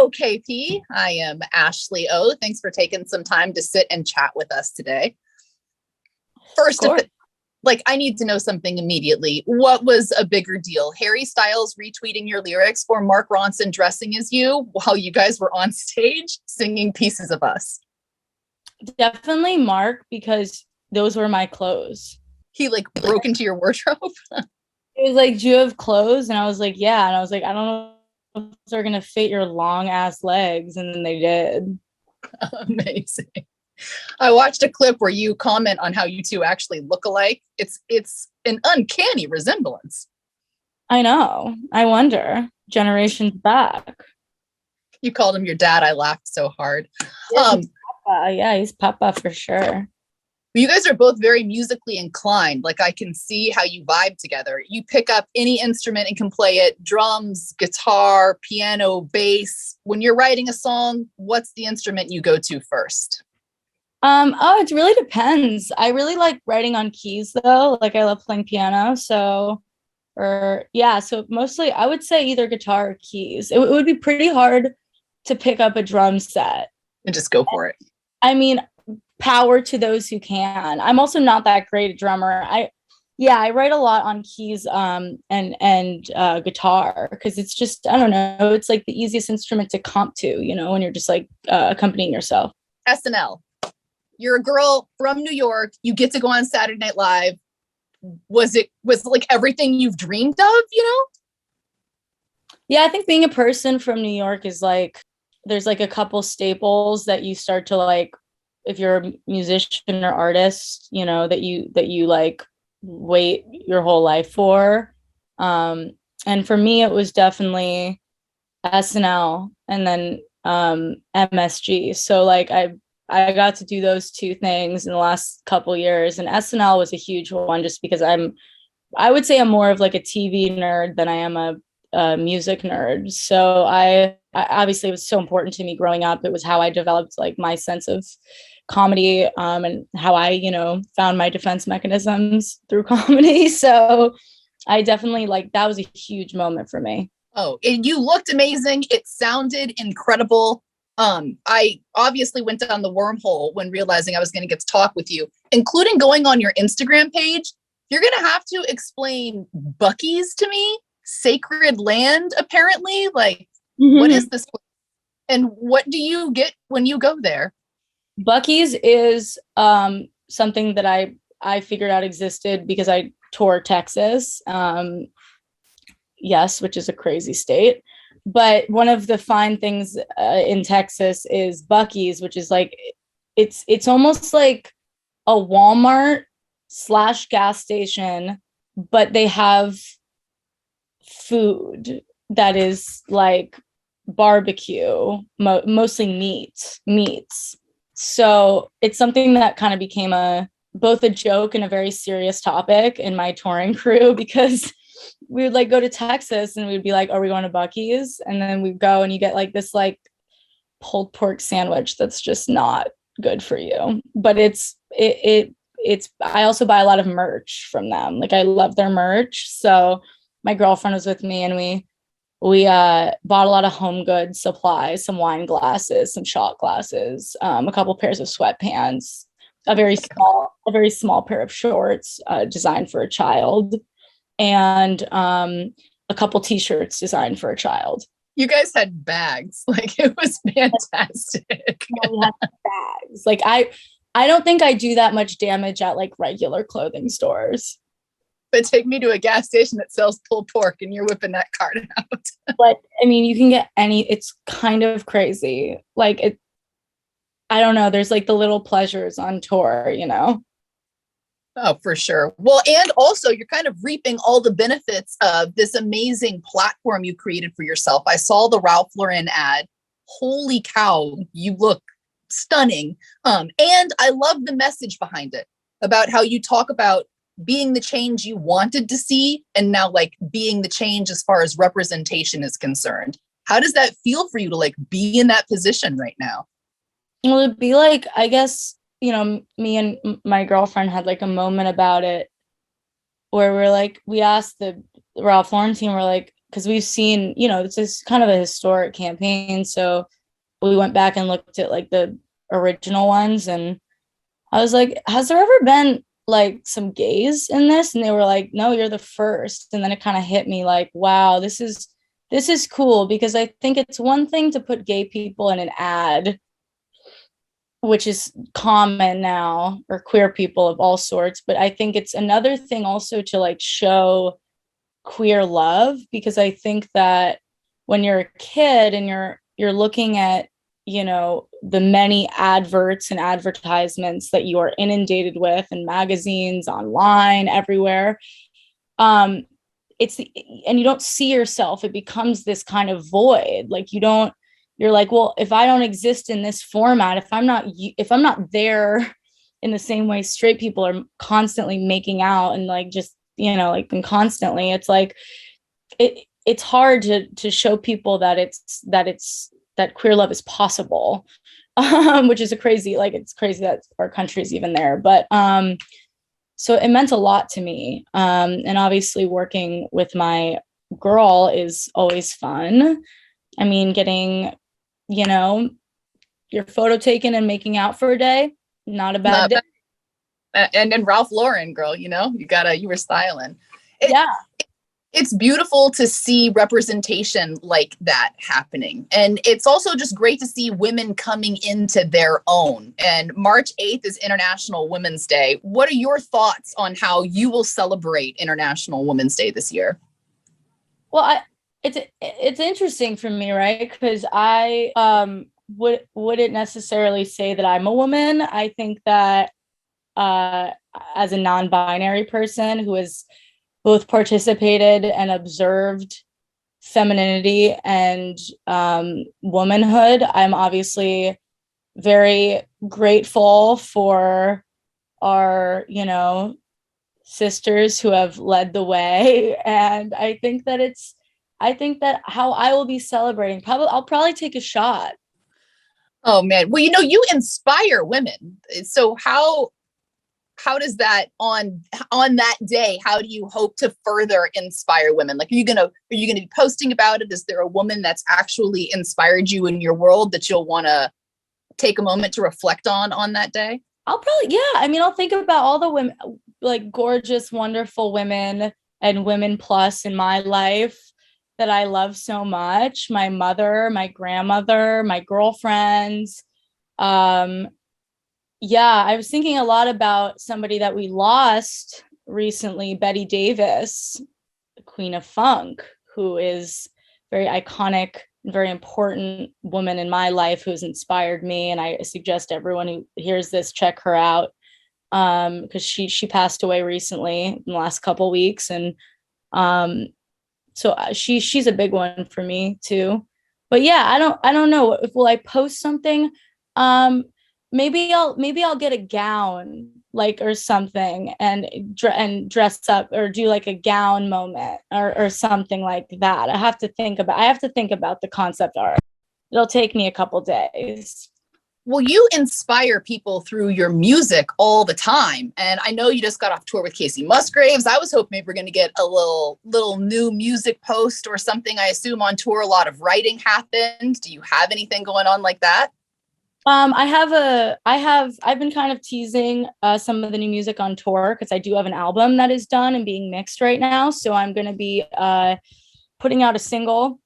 Hello, KP. I am Ashley O. Thanks for taking some time to sit and chat with us today. First, I need to know something immediately. What was a bigger deal? Harry Styles retweeting your lyrics or Mark Ronson dressing as you while you guys were on stage singing Pieces of Us? Definitely Mark, because those were my clothes. He broke into your wardrobe? It was like, do you have clothes? And I was like, yeah. And I was like, I don't know if they're going to fit your long ass legs. And then they did. Amazing. I watched a clip where you comment on how you two actually look alike. It's an uncanny resemblance. I know. I wonder. Generations back. You called him your dad. I laughed so hard. Yeah, he's Papa for sure. You guys are both very musically inclined. I can see how you vibe together. You pick up any instrument and can play it: drums, guitar, piano, bass. When you're writing a song, what's the instrument you go to first? It really depends. I really like writing on keys though. I love playing piano. So mostly I would say either guitar or keys. It would be pretty hard to pick up a drum set. And just go for it. I mean, power to those who can. I'm also not that great a drummer. I write a lot on keys and guitar because it's just, I don't know, it's like the easiest instrument to comp to, when you're just accompanying yourself. SNL. You're a girl from New York. You get to go on Saturday Night Live. Was it everything you've dreamed of, Yeah, I think being a person from New York is there's a couple staples that you start to if you're a musician or artist, that you wait your whole life for. And for me, it was definitely SNL and then MSG. So I got to do those two things in the last couple years, and SNL was a huge one just because I would say I'm more of a TV nerd than I am a music nerd. So I obviously, it was so important to me growing up. It was how I developed my sense of comedy and how I found my defense mechanisms through comedy. So I definitely that was a huge moment for me. Oh, and you looked amazing. It sounded incredible. I obviously went down the wormhole when realizing I was going to get to talk with you, including going on your Instagram page. You're going to have to explain Buckies to me. Sacred land, apparently. What is this? And what do you get when you go there? Buckies is something that I figured out existed because I toured Texas. Yes, which is a crazy state. But one of the fine things in Texas is Buckies, which is it's almost like a Walmart / gas station, but they have food that is barbecue, mostly meats. So it's something that kind of became both a joke and a very serious topic in my touring crew, because we would go to Texas and we'd be like, are we going to Buckies? And then we'd go and you get this pulled pork sandwich that's just not good for you. But it's I also buy a lot of merch from them. I love their merch. So my girlfriend was with me and we bought a lot of home goods supplies, some wine glasses, some shot glasses, a couple pairs of sweatpants, a very small pair of shorts designed for a child, and a couple t-shirts designed for a child. You guys had bags. It was fantastic. We had bags. I don't think I do that much damage at regular clothing stores. But take me to a gas station that sells pulled pork and you're whipping that cart out. But I mean, you can get it's kind of crazy. I don't know. There's the little pleasures on tour, Oh, for sure. Well, and also you're kind of reaping all the benefits of this amazing platform you created for yourself. I saw the Ralph Lauren ad. Holy cow, you look stunning. And I love the message behind it about how you talk about being the change you wanted to see and now being the change as far as representation is concerned. How does that feel for you to be in that position right now? Well, it'd be I guess, me and my girlfriend had a moment about it where we asked the Ralph Lauren team, we're because we've seen, you know, it's just kind of a historic campaign. So we went back and looked at like the original ones, and I was like, has there ever been like some gays in this? And they were like, no, you're the first. And then it kind of hit me like, wow, this is cool, because I think it's one thing to put gay people in an ad, which is common now, or queer people of all sorts, but I think it's another thing also to like show queer love, because I think that when you're a kid and you're looking at, you know, the many adverts and advertisements that you are inundated with in magazines, online, everywhere, and you don't see yourself, it becomes this kind of void. Like you're like, well, if I don't exist in this format, if I'm not there in the same way straight people are constantly making out and like just, you know, like, and constantly, it's like it's hard to show people that that queer love is possible, which is it's crazy that our country's even there. But so it meant a lot to me. And obviously working with my girl is always fun. I mean, getting, you know, your photo taken and making out for a day, not a bad day. And then Ralph Lauren, girl, you know, you were styling. Yeah. It's beautiful to see representation like that happening. And it's also just great to see women coming into their own. And March 8th is International Women's Day. What are your thoughts on how you will celebrate International Women's Day this year? Well, it's interesting for me, right? Because I wouldn't necessarily say that I'm a woman. I think that as a non-binary person who has both participated and observed femininity and womanhood, I'm obviously very grateful for our, you know, sisters who have led the way. And I think that how I will be celebrating, I'll probably take a shot. Oh man. Well, you know, you inspire women. So how does that on that day, how do you hope to further inspire women? Like, are you gonna be posting about it? Is there a woman that's actually inspired you in your world that you'll want to take a moment to reflect on that day? I'll think about all the women, like gorgeous, wonderful women and women plus in my life that I love so much. My mother, my grandmother, my girlfriends. Yeah, I was thinking a lot about somebody that we lost recently, Betty Davis, the Queen of Funk, who is very iconic, very important woman in my life who has inspired me. And I suggest everyone who hears this, check her out, because she passed away recently in the last couple weeks. And so she's a big one for me too. But yeah, I don't know. Will I post something? Maybe I'll get a gown, like, or something, and dress up, or do like a gown moment or something like that. I have to think about the concept art. It'll take me a couple days. Well, you inspire people through your music all the time. And I know you just got off tour with Casey Musgraves. I was hoping maybe we're going to get a little new music post or something. I assume on tour a lot of writing happened. Do you have anything going on like that? I've been kind of teasing some of the new music on tour, because I do have an album that is done and being mixed right now. So I'm going to be putting out a single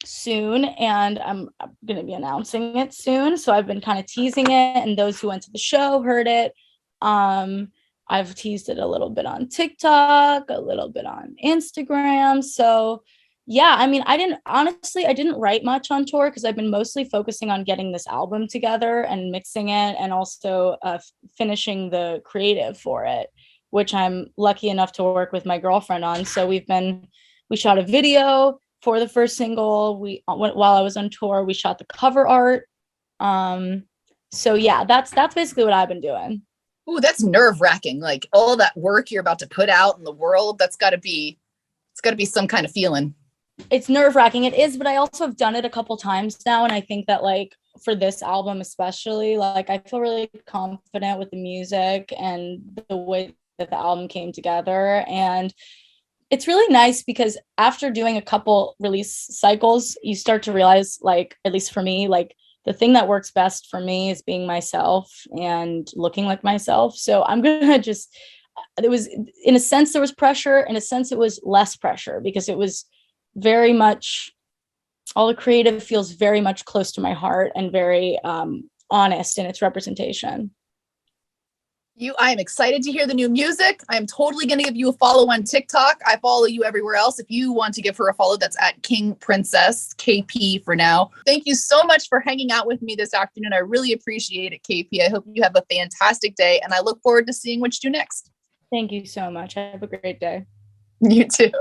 soon, and I'm going to be announcing it soon. So I've been kind of teasing it, and those who went to the show heard it. I've teased it a little bit on TikTok, a little bit on Instagram. So yeah, I mean, I didn't write much on tour, because I've been mostly focusing on getting this album together and mixing it, and also finishing the creative for it, which I'm lucky enough to work with my girlfriend on. So we shot a video for the first single. While I was on tour, we shot the cover art. So yeah, that's basically what I've been doing. Ooh, that's nerve-wracking. Like, all that work you're about to put out in the world, it's got to be some kind of feeling. It's nerve-wracking. It is, but I also have done it a couple times now, and I think that, like, for this album especially, like, I feel really confident with the music and the way that the album came together. And it's really nice because after doing a couple release cycles, you start to realize, like, at least for me, like the thing that works best for me is being myself and looking like myself. So I'm gonna just, it was, in a sense there was pressure, in a sense it was less pressure, because it was very much, all the creative feels very much close to my heart and very honest in its representation. I am excited to hear the new music. I'm totally going to give you a follow on TikTok. I follow you everywhere else. If you want to give her a follow, that's at King Princess KP for now. Thank you so much for hanging out with me this afternoon. I really appreciate it, KP. I hope you have a fantastic day, and I look forward to seeing what you do next. Thank you so much. Have a great day. You too.